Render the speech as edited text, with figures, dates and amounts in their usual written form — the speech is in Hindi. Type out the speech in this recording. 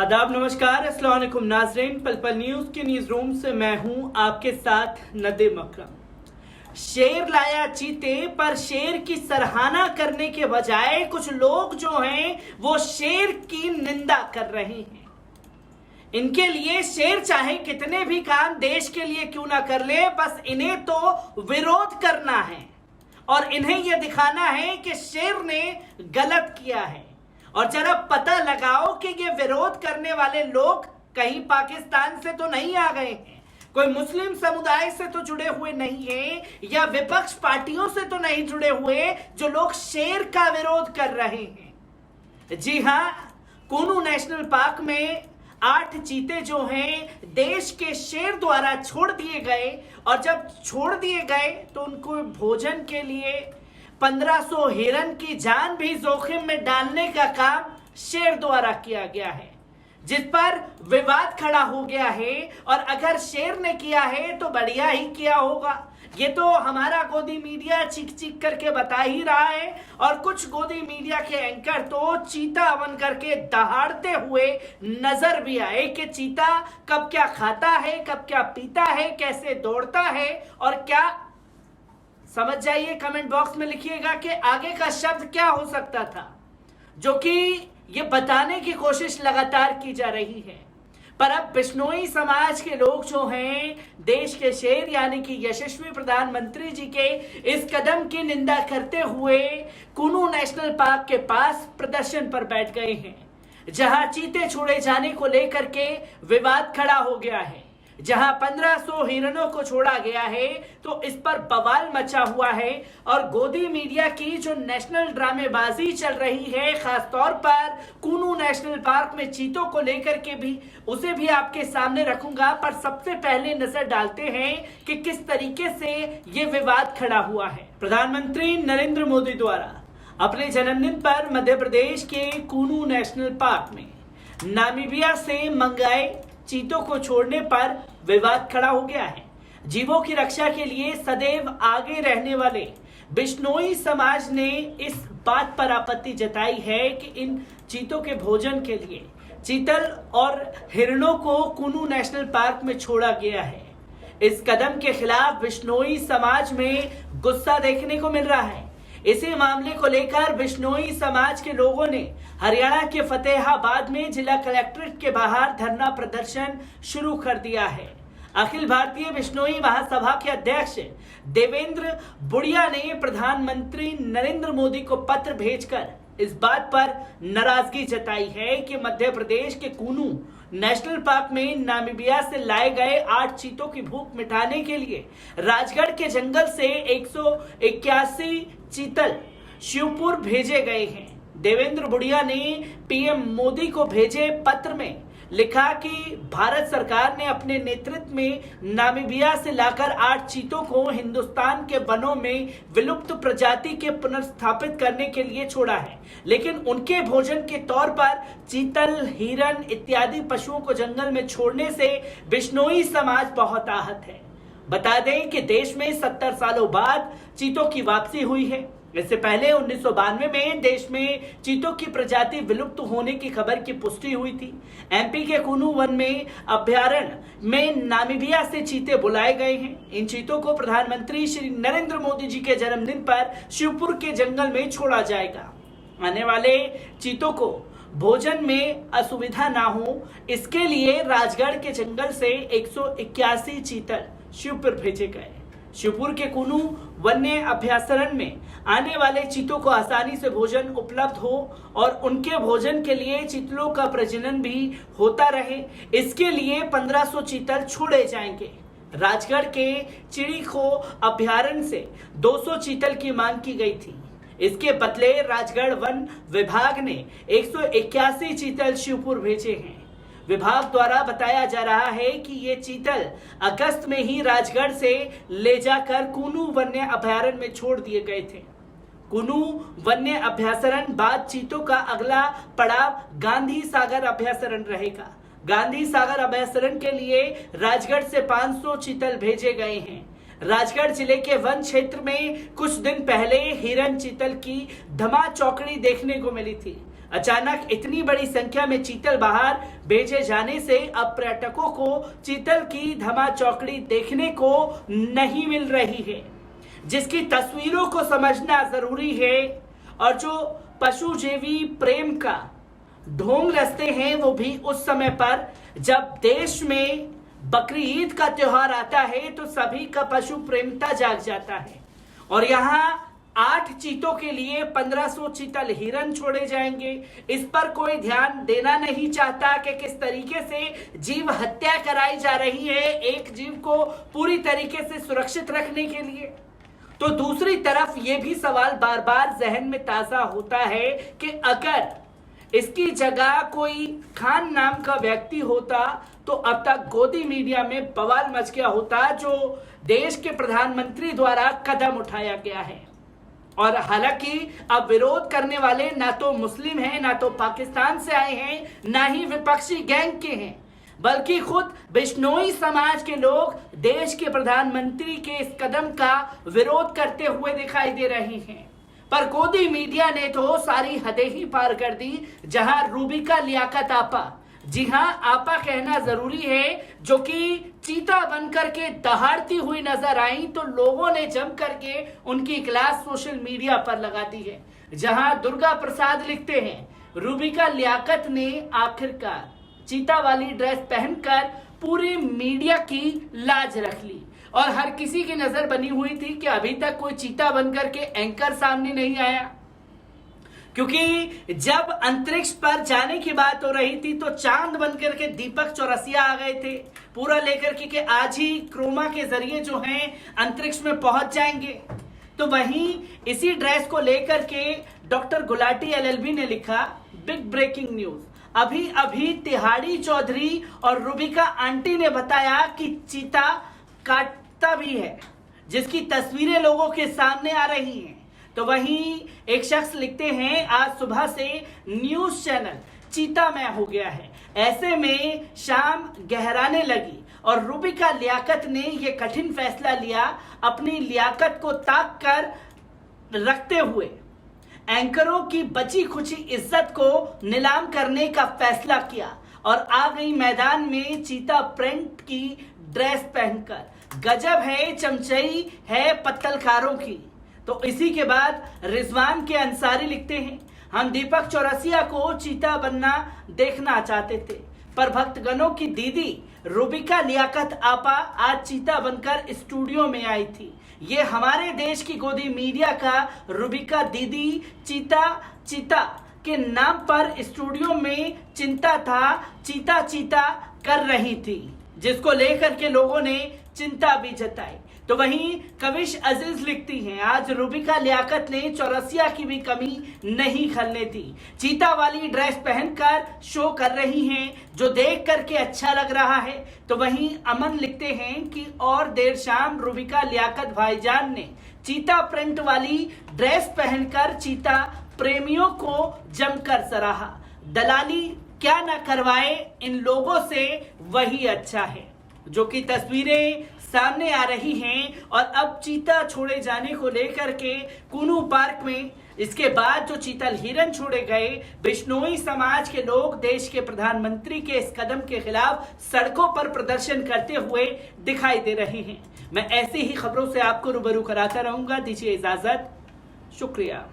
आदाब, नमस्कार, अस्सलाम वालेकुम नाज़रीन। पल पल न्यूज़ के न्यूज़ रूम से मैं हूं आपके साथ नदीम अकरम। शेर लाया चीते पर शेर की सराहना करने के बजाय कुछ लोग जो हैं वो शेर की निंदा कर रहे हैं। इनके लिए शेर चाहे कितने भी काम देश के लिए क्यों ना कर ले, बस इन्हें तो विरोध करना है और इन्हें यह दिखाना है कि शेर ने गलत किया है। और जरा पता लगाओ कि ये विरोध करने वाले लोग कहीं पाकिस्तान से तो नहीं आ गए हैं, कोई मुस्लिम समुदाय से तो जुड़े हुए नहीं हैं, या विपक्ष पार्टियों से तो नहीं जुड़े हुए जो लोग शेर का विरोध कर रहे हैं। जी हां, कुनू नेशनल पार्क में 8 चीते जो हैं देश के शेर द्वारा छोड़ दिए गए, और जब छोड़ दिए गए तो उनको भोजन के लिए 1500 हिरन की जान भी जोखिम में डालने का काम शेर द्वारा किया गया है, जिस पर विवाद खड़ा हो गया है। और अगर शेर ने किया है तो बढ़िया ही किया होगा, ये तो हमारा गोदी मीडिया चीख चीख करके बता ही रहा है। और कुछ गोदी मीडिया के एंकर तो चीता बन करके दहाड़ते हुए नजर भी आए कि चीता कब क्या खाता है, कब क्या पीता है, कैसे दौड़ता है और क्या। समझ जाइए, कमेंट बॉक्स में लिखिएगा कि आगे का शब्द क्या हो सकता था, जो कि ये बताने की कोशिश लगातार की जा रही है। पर अब बिश्नोई समाज के लोग जो हैं देश के शेर यानी कि यशस्वी प्रधानमंत्री जी के इस कदम की निंदा करते हुए कुनू नेशनल पार्क के पास प्रदर्शन पर बैठ गए हैं, जहां चीते छोड़े जाने को लेकर के विवाद खड़ा हो गया है। जहां 1500 हिरणों को छोड़ा गया है तो इस पर बवाल मचा हुआ है। और गोदी मीडिया की जो नेशनल ड्रामेबाजी चल रही है, खासतौर पर कुनू नेशनल पार्क में चीतों को लेकर के भी, उसे भी आपके सामने रखूंगा। पर सबसे पहले नजर डालते हैं कि किस तरीके से ये विवाद खड़ा हुआ है। प्रधानमंत्री नरेंद्र मोदी द्वारा अपने जन्मदिन पर मध्य प्रदेश के कुनू नेशनल पार्क में नामीबिया से मंगाए चीतों को छोड़ने पर विवाद खड़ा हो गया है। जीवों की रक्षा के लिए सदैव आगे रहने वाले बिश्नोई समाज ने इस बात पर आपत्ति जताई है कि इन चीतों के भोजन के लिए चीतल और हिरणों को कुनू नेशनल पार्क में छोड़ा गया है। इस कदम के खिलाफ बिश्नोई समाज में गुस्सा देखने को मिल रहा है। इसी मामले को लेकर बिश्नोई समाज के लोगों ने हरियाणा के फतेहाबाद में जिला कलेक्ट्रेट के बाहर धरना प्रदर्शन शुरू कर दिया है। अखिल भारतीय बिश्नोई महासभा के अध्यक्ष देवेंद्र बुढ़िया ने प्रधानमंत्री नरेंद्र मोदी को पत्र भेजकर इस बात पर नाराजगी जताई है कि मध्य प्रदेश के कुनू नेशनल पार्क में नामीबिया से लाए गए 8 चीतों की भूख मिटाने के लिए राजगढ़ के जंगल से 181 चीतल शिवपुर भेजे गए हैं। देवेंद्र बुढ़िया ने पीएम मोदी को भेजे पत्र में लिखा कि भारत सरकार ने अपने नेतृत्व में नामीबिया से लाकर 8 चीतों को हिंदुस्तान के वनों में विलुप्त प्रजाति के पुनर्स्थापित करने के लिए छोड़ा है, लेकिन उनके भोजन के तौर पर चीतल, हिरन इत्यादि पशुओं को जंगल में छोड़ने से बिश्नोई समाज बहुत आहत है। बता दें कि देश में 70 सालों बाद चीतों की वापसी हुई है। इससे पहले 1992 में देश में चीतों की प्रजाति विलुप्त होने की खबर की पुष्टि हुई थी। एमपी के कुनू वन में अभ्यारण्य में नामीबिया से चीते बुलाए गए हैं। इन चीतों को प्रधानमंत्री श्री नरेंद्र मोदी जी के जन्मदिन पर शिवपुर के जंगल में छोड़ा जाएगा। आने वाले चीतों को भोजन में असुविधा ना हो, इसके लिए राजगढ़ के जंगल से 181 चीतल शिवपुर भेजे गए। शिवपुर के कुनू वन्य अभ्यारण्य में आने वाले चीतों को आसानी से भोजन उपलब्ध हो और उनके भोजन के लिए चीतलों का प्रजनन भी होता रहे, इसके लिए 1500 चीतल छोड़े जाएंगे। राजगढ़ के चिड़ीखो अभ्यारण्य से 200 चीतल की मांग की गई थी। इसके बदले राजगढ़ वन विभाग ने 181 चीतल शिवपुर भेजे हैं। विभाग द्वारा बताया जा रहा है कि ये चीतल अगस्त में ही राजगढ़ से ले जाकर कुनू वन्य अभ्यारण्य में छोड़ दिए गए थे। कुनू वन्य अभ्यारण्य बाद चीतों का अगला पड़ाव गांधी सागर अभ्यारण्य रहेगा। गांधी सागर अभ्यारण्य के लिए राजगढ़ से 500 चीतल भेजे गए हैं। राजगढ़ जिले के वन क्षेत्र में कुछ दिन पहले हिरन चीतल की धमा चौकड़ी देखने को मिली थी। अचानक इतनी बड़ी संख्या में चीतल बाहर भेजे जाने से अब पर्यटकों को चीतल की धमाचौकड़ी देखने को नहीं मिल रही है, जिसकी तस्वीरों को समझना जरूरी है। और जो पशुजीवी प्रेम का ढोंग रचते हैं वो भी उस समय पर जब देश में बकरी ईद का त्योहार आता है तो सभी का पशु प्रेमता जाग जाता है। और यहाँ 8 चीतों के लिए 1500 चीतल हिरन छोड़े जाएंगे। इस पर कोई ध्यान देना नहीं चाहता कि किस तरीके से जीव हत्या कराई जा रही है एक जीव को पूरी तरीके से सुरक्षित रखने के लिए। तो दूसरी तरफ ये भी सवाल बार बार जहन में ताजा होता है कि अगर इसकी जगह कोई खान नाम का व्यक्ति होता तो अब तक गोदी मीडिया में बवाल मच गया होता, जो देश के प्रधानमंत्री द्वारा कदम उठाया गया है। और हालांकि अब विरोध करने वाले ना तो मुस्लिम हैं, ना तो पाकिस्तान से आए हैं, ना ही विपक्षी गैंग के हैं, बल्कि खुद बिश्नोई समाज के लोग देश के प्रधानमंत्री के इस कदम का विरोध करते हुए दिखाई दे रहे हैं। पर गोदी मीडिया ने तो सारी हदें ही पार कर दी, जहां रूबिका लियाकत आपा, जी हां आपा कहना जरूरी है, जो कि चीता बनकर के दहाड़ती हुई नजर आई तो लोगों ने जम करके उनकी क्लास सोशल मीडिया पर लगा दी है। जहां दुर्गा प्रसाद लिखते हैं, रूबिका लियाकत ने आखिरकार चीता वाली ड्रेस पहनकर पूरी मीडिया की लाज रख ली। और हर किसी की नजर बनी हुई थी कि अभी तक कोई चीता बनकर के एंकर सामने नहीं आया, क्योंकि जब अंतरिक्ष पर जाने की बात हो रही थी तो चांद बनकर के दीपक चौरसिया आ गए थे पूरा लेकर के आज ही क्रोमा के जरिए जो हैं अंतरिक्ष में पहुंच जाएंगे। तो वहीं इसी ड्रेस को लेकर के डॉक्टर गुलाटी एलएलबी ने लिखा, बिग ब्रेकिंग न्यूज, अभी अभी तिहाड़ी चौधरी और रूबिका आंटी ने बताया कि चीता काटता भी है, जिसकी तस्वीरें लोगों के सामने आ रही हैं। तो वहीं एक शख्स लिखते हैं, आज सुबह से न्यूज चैनल चीतामय हो गया है, ऐसे में शाम गहराने लगी और रूबिका लियाकत ने यह कठिन फैसला लिया, अपनी लियाकत को ताक कर रखते हुए एंकरों की बची खुची इज्जत को नीलाम करने का फैसला किया और आ गई मैदान में चीता प्रिंट की ड्रेस पहनकर। गजब है, चमचई है पत्तलकारों की। तो इसी के बाद रिजवान के अंसारी लिखते हैं, हम दीपक चौरसिया को चीता बनना देखना चाहते थे, पर भक्तगणों की दीदी रूबिका लियाकत आपा आज चीता बनकर स्टूडियो में आई थी। ये हमारे देश की गोदी मीडिया का रूबिका दीदी चीता के नाम पर स्टूडियो में चिंता था, चीता कर रही थी, जिसको लेकर के लोगों ने चिंता भी जताई। तो वहीं कविश अजीज लिखती हैं, आज रूबिका लियाकत ने चौरसिया की भी कमी नहीं खलने दी, चीता वाली ड्रेस पहनकर शो कर रही हैं, जो देख करके अच्छा लग रहा है। तो वहीं अमन लिखते हैं कि और देर शाम रूबिका लियाकत भाईजान ने चीता प्रिंट वाली ड्रेस पहनकर चीता प्रेमियों को जमकर सराहा, दलाली क्या न करवाए इन लोगों से वही अच्छा है। जो कि तस्वीरें सामने आ रही हैं और अब चीता छोड़े जाने को लेकर के कुनू पार्क में इसके बाद जो चीतल हिरन छोड़े गए, बिश्नोई समाज के लोग देश के प्रधानमंत्री के इस कदम के खिलाफ सड़कों पर प्रदर्शन करते हुए दिखाई दे रहे हैं। मैं ऐसी ही खबरों से आपको रूबरू कराता रहूंगा। दीजिए इजाजत, शुक्रिया।